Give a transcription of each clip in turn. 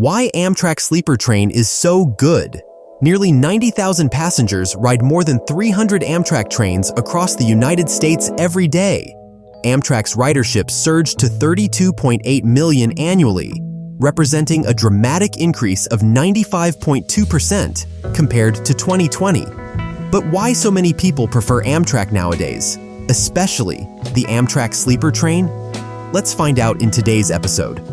Why Amtrak Sleeper Train is so good. Nearly 90,000 passengers ride more than 300 Amtrak trains across the United States every day. Amtrak's ridership surged to 32.8 million annually, representing a dramatic increase of 95.2% compared to 2020. But why so many people prefer Amtrak nowadays, especially the Amtrak Sleeper Train? Let's find out in today's episode.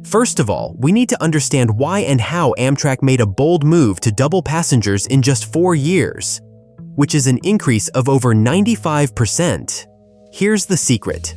First of all, we need to understand why and how Amtrak made a bold move to double passengers in just 4 years, which is an increase of over 95%. Here's the secret.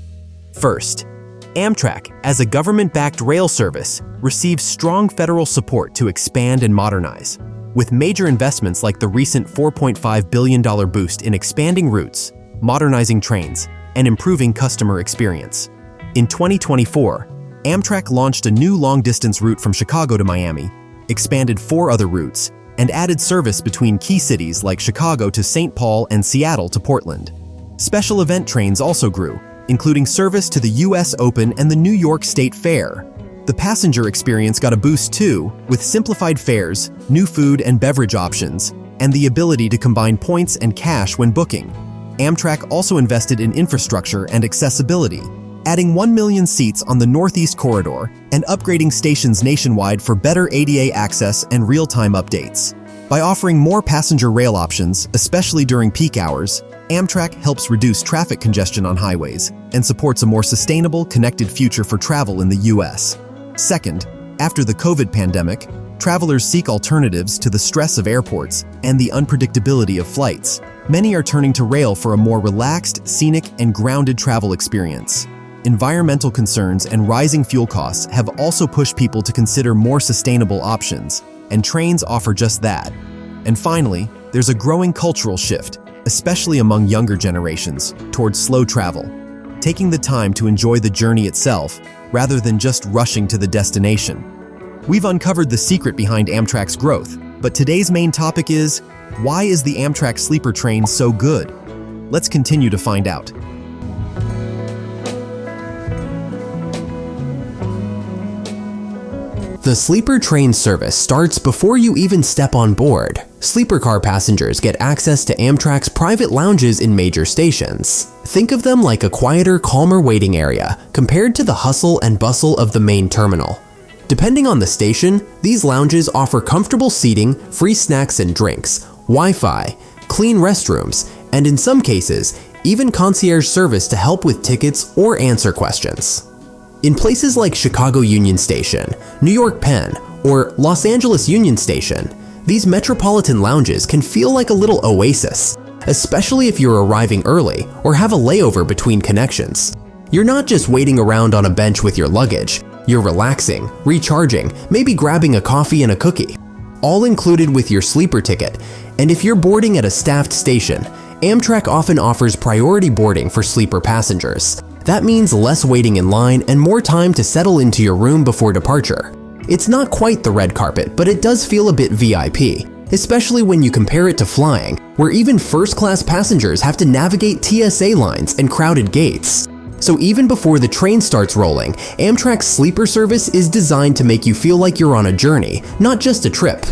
First, Amtrak, as a government-backed rail service, receives strong federal support to expand and modernize, with major investments like the recent $4.5 billion boost in expanding routes, modernizing trains, and improving customer experience. In 2024, Amtrak launched a new long-distance route from Chicago to Miami, expanded 4 other routes, and added service between key cities like Chicago to St. Paul and Seattle to Portland. Special event trains also grew, including service to the US Open and the New York State Fair. The passenger experience got a boost too, with simplified fares, new food and beverage options, and the ability to combine points and cash when booking. Amtrak also invested in infrastructure and accessibility, adding 1 million seats on the Northeast Corridor and upgrading stations nationwide for better ADA access and real-time updates. By offering more passenger rail options, especially during peak hours, Amtrak helps reduce traffic congestion on highways and supports a more sustainable, connected future for travel in the U.S. Second, after the COVID pandemic, travelers seek alternatives to the stress of airports and the unpredictability of flights. Many are turning to rail for a more relaxed, scenic, and grounded travel experience. Environmental concerns and rising fuel costs have also pushed people to consider more sustainable options, and trains offer just that. And finally, there's a growing cultural shift, especially among younger generations, towards slow travel, taking the time to enjoy the journey itself rather than just rushing to the destination. We've uncovered the secret behind Amtrak's growth, but today's main topic is, why is the Amtrak Sleeper Train so good? Let's continue to find out. The sleeper train service starts before you even step on board. Sleeper car passengers get access to Amtrak's private lounges in major stations. Think of them like a quieter, calmer waiting area compared to the hustle and bustle of the main terminal. Depending on the station, these lounges offer comfortable seating, free snacks and drinks, Wi-Fi, clean restrooms, and in some cases, even concierge service to help with tickets or answer questions. In places like Chicago Union Station, New York Penn, or Los Angeles Union Station, these metropolitan lounges can feel like a little oasis, especially if you're arriving early or have a layover between connections. You're not just waiting around on a bench with your luggage, you're relaxing, recharging, maybe grabbing a coffee and a cookie, all included with your sleeper ticket. And if you're boarding at a staffed station, Amtrak often offers priority boarding for sleeper passengers. That means less waiting in line and more time to settle into your room before departure. It's not quite the red carpet, but it does feel a bit VIP, especially when you compare it to flying, where even first-class passengers have to navigate TSA lines and crowded gates. So even before the train starts rolling, Amtrak's sleeper service is designed to make you feel like you're on a journey, not just a trip.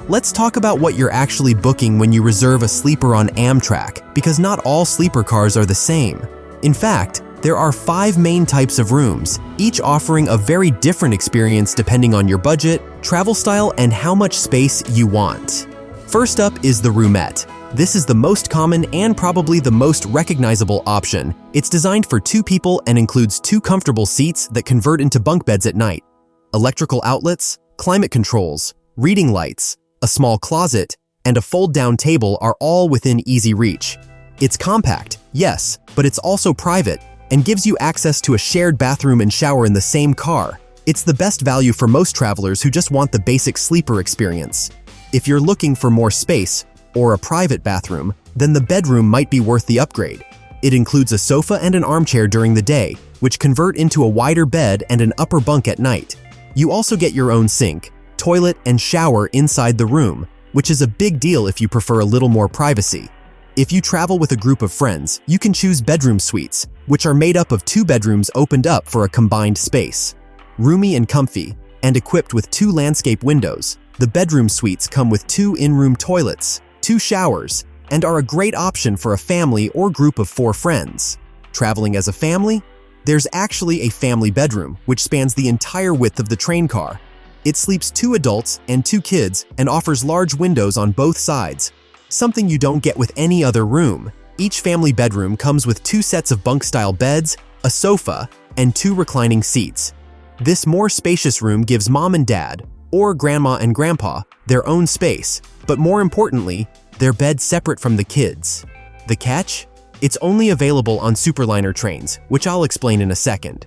Let's talk about what you're actually booking when you reserve a sleeper on Amtrak, because not all sleeper cars are the same. In fact, there are 5 main types of rooms, each offering a very different experience depending on your budget, travel style, and how much space you want. First up is the roomette. This is the most common and probably the most recognizable option. It's designed for 2 people and includes 2 comfortable seats that convert into bunk beds at night, electrical outlets, climate controls, reading lights, a small closet, and a fold-down table are all within easy reach. It's compact, yes, but it's also private and gives you access to a shared bathroom and shower in the same car. It's the best value for most travelers who just want the basic sleeper experience. If you're looking for more space or a private bathroom, then the bedroom might be worth the upgrade. It includes a sofa and an armchair during the day, which convert into a wider bed and an upper bunk at night. You also get your own sink, toilet, and shower inside the room, which is a big deal if you prefer a little more privacy. If you travel with a group of friends, you can choose bedroom suites, which are made up of 2 bedrooms opened up for a combined space. Roomy and comfy, and equipped with 2 landscape windows, the bedroom suites come with 2 in-room toilets, 2 showers, and are a great option for a family or group of 4 friends. Traveling as a family? There's actually a family bedroom, which spans the entire width of the train car. It sleeps 2 adults and 2 kids and offers large windows on both sides, something you don't get with any other room. Each family bedroom comes with 2 sets of bunk-style beds, a sofa, and 2 reclining seats. This more spacious room gives mom and dad, or grandma and grandpa, their own space, but more importantly, their bed separate from the kids. The catch? It's only available on Superliner trains, which I'll explain in a second.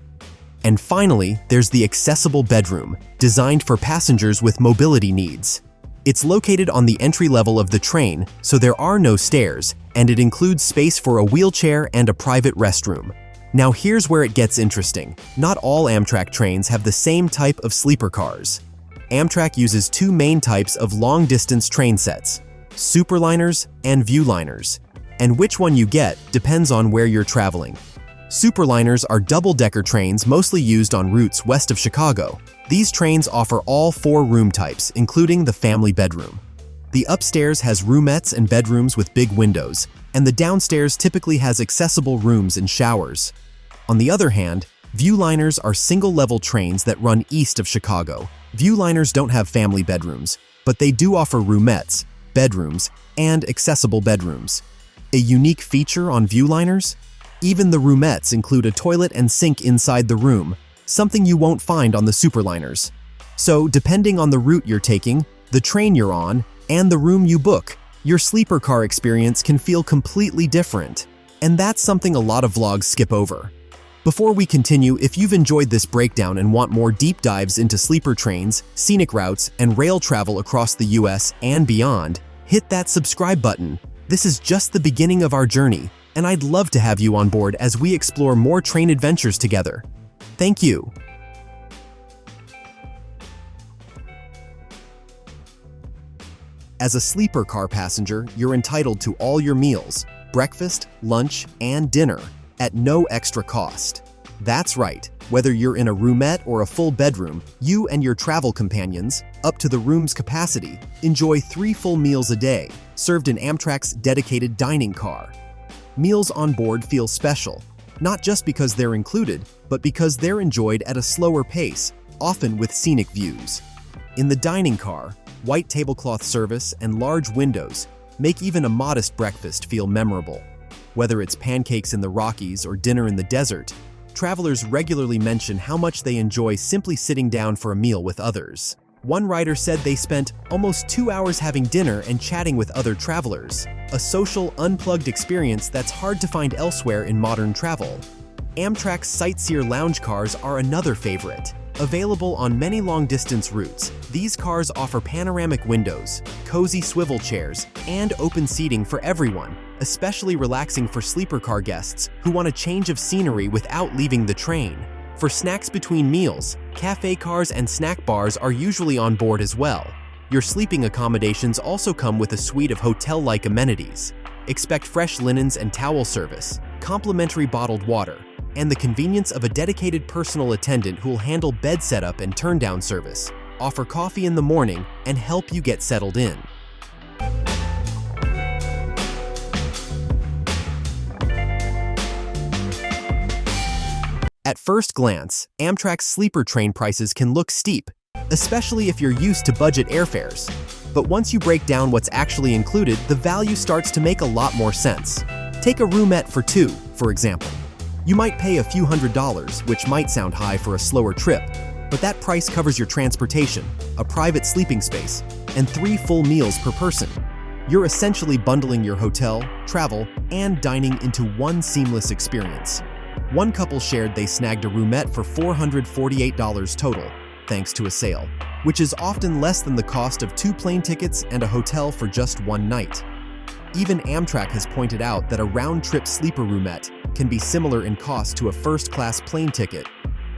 And finally, there's the accessible bedroom, designed for passengers with mobility needs. It's located on the entry level of the train, so there are no stairs, and it includes space for a wheelchair and a private restroom. Now here's where it gets interesting. Not all Amtrak trains have the same type of sleeper cars. Amtrak uses 2 main types of long-distance train sets, Superliners and Viewliners, and which one you get depends on where you're traveling. Superliners are double-decker trains mostly used on routes west of Chicago. These trains offer all 4 room types, including the family bedroom. The upstairs has roomettes and bedrooms with big windows, and the downstairs typically has accessible rooms and showers. On the other hand, Viewliners are single-level trains that run east of Chicago. Viewliners don't have family bedrooms, but they do offer roomettes, bedrooms, and accessible bedrooms. A unique feature on Viewliners? Even the roomettes include a toilet and sink inside the room, something you won't find on the Superliners. So, depending on the route you're taking, the train you're on, and the room you book, your sleeper car experience can feel completely different. And that's something a lot of vlogs skip over. Before we continue, if you've enjoyed this breakdown and want more deep dives into sleeper trains, scenic routes, and rail travel across the US and beyond, hit that subscribe button. This is just the beginning of our journey, and I'd love to have you on board as we explore more train adventures together. Thank you. As a sleeper car passenger, you're entitled to all your meals, breakfast, lunch, and dinner, at no extra cost. That's right, whether you're in a roomette or a full bedroom, you and your travel companions, up to the room's capacity, enjoy 3 full meals a day, served in Amtrak's dedicated dining car. Meals on board feel special, not just because they're included, but because they're enjoyed at a slower pace, often with scenic views. In the dining car, white tablecloth service and large windows make even a modest breakfast feel memorable. Whether it's pancakes in the Rockies or dinner in the desert, travelers regularly mention how much they enjoy simply sitting down for a meal with others. One writer said they spent almost 2 hours having dinner and chatting with other travelers, a social, unplugged experience that's hard to find elsewhere in modern travel. Amtrak's Sightseer lounge cars are another favorite. Available on many long-distance routes, these cars offer panoramic windows, cozy swivel chairs, and open seating for everyone, especially relaxing for sleeper car guests who want a change of scenery without leaving the train. For snacks between meals, cafe cars and snack bars are usually on board as well. Your sleeping accommodations also come with a suite of hotel-like amenities. Expect fresh linens and towel service, complimentary bottled water, and the convenience of a dedicated personal attendant who will handle bed setup and turn-down service, offer coffee in the morning, and help you get settled in. At first glance, Amtrak Sleeper Train prices can look steep, especially if you're used to budget airfares. But once you break down what's actually included, the value starts to make a lot more sense. Take a roomette for 2, for example. You might pay a few $100s, which might sound high for a slower trip, but that price covers your transportation, a private sleeping space, and 3 full meals per person. You're essentially bundling your hotel, travel, and dining into one seamless experience. One couple shared they snagged a roomette for $448 total, thanks to a sale, which is often less than the cost of 2 plane tickets and a hotel for just 1 night. Even Amtrak has pointed out that a round-trip sleeper roomette can be similar in cost to a first-class plane ticket,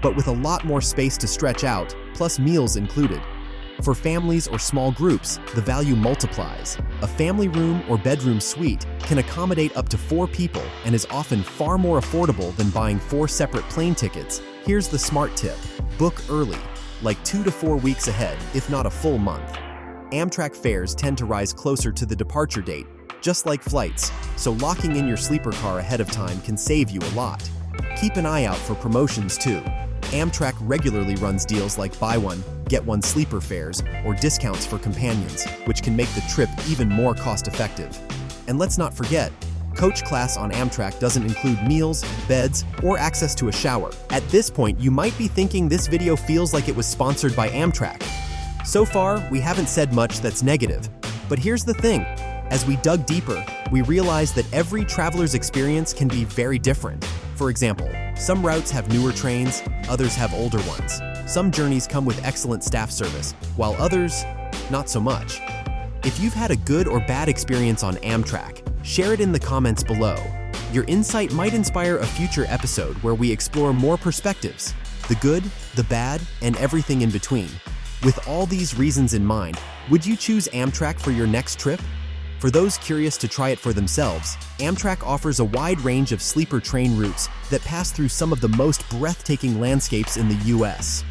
but with a lot more space to stretch out, plus meals included. For families or small groups, the value multiplies. A family room or bedroom suite can accommodate up to 4 people and is often far more affordable than buying 4 separate plane tickets. Here's the smart tip: book early, like 2 to 4 weeks ahead, if not a full month. Amtrak fares tend to rise closer to the departure date, just like flights, so locking in your sleeper car ahead of time can save you a lot. Keep an eye out for promotions too. Amtrak regularly runs deals like buy one, get one sleeper fares or discounts for companions, which can make the trip even more cost-effective. And let's not forget, coach class on Amtrak doesn't include meals, beds, or access to a shower. At this point, you might be thinking this video feels like it was sponsored by Amtrak. So far, we haven't said much that's negative. But here's the thing. As we dug deeper, we realized that every traveler's experience can be very different. For example, some routes have newer trains, others have older ones. Some journeys come with excellent staff service, while others, not so much. If you've had a good or bad experience on Amtrak, share it in the comments below. Your insight might inspire a future episode where we explore more perspectives: the good, the bad, and everything in between. With all these reasons in mind, would you choose Amtrak for your next trip? For those curious to try it for themselves, Amtrak offers a wide range of sleeper train routes that pass through some of the most breathtaking landscapes in the US.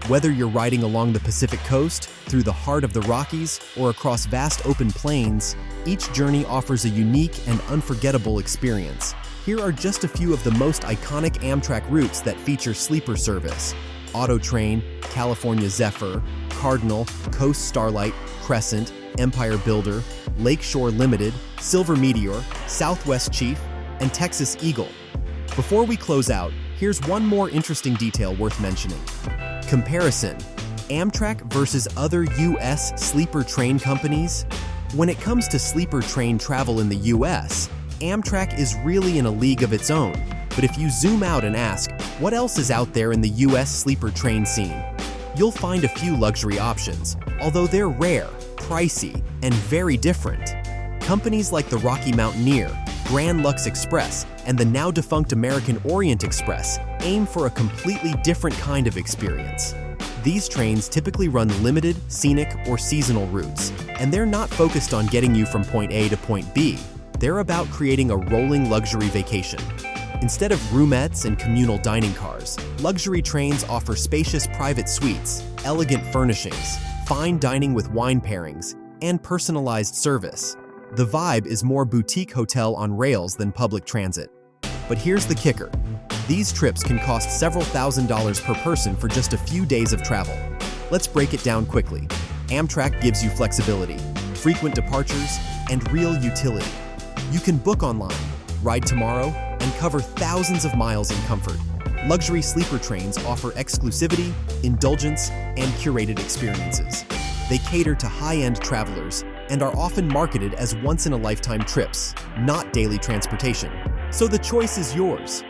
Whether you're riding along the Pacific coast, through the heart of the Rockies, or across vast open plains, each journey offers a unique and unforgettable experience. Here are just a few of the most iconic Amtrak routes that feature sleeper service: ONtheTrain, California Zephyr, Cardinal, Coast Starlight, Crescent, Empire Builder, Lakeshore Limited, Silver Meteor, Southwest Chief, and Texas Eagle. Before we close out, here's one more interesting detail worth mentioning. Comparison: Amtrak versus other US sleeper train companies. When it comes to sleeper train travel in the US, Amtrak is really in a league of its own. But if you zoom out and ask, what else is out there in the US sleeper train scene? You'll find a few luxury options, although they're rare, pricey, and very different. Companies like the Rocky Mountaineer, Grand Lux Express, and the now-defunct American Orient Express aim for a completely different kind of experience. These trains typically run limited, scenic, or seasonal routes, and they're not focused on getting you from point A to point B. They're about creating a rolling luxury vacation. Instead of roomettes and communal dining cars, luxury trains offer spacious private suites, elegant furnishings, fine dining with wine pairings, and personalized service. The vibe is more boutique hotel on rails than public transit. But here's the kicker. These trips can cost several $1,000s per person for just a few days of travel. Let's break it down quickly. Amtrak gives you flexibility, frequent departures, and real utility. You can book online, ride tomorrow, and cover thousands of miles in comfort. Luxury sleeper trains offer exclusivity, indulgence, and curated experiences. They cater to high-end travelers and are often marketed as once-in-a-lifetime trips, not daily transportation. So the choice is yours.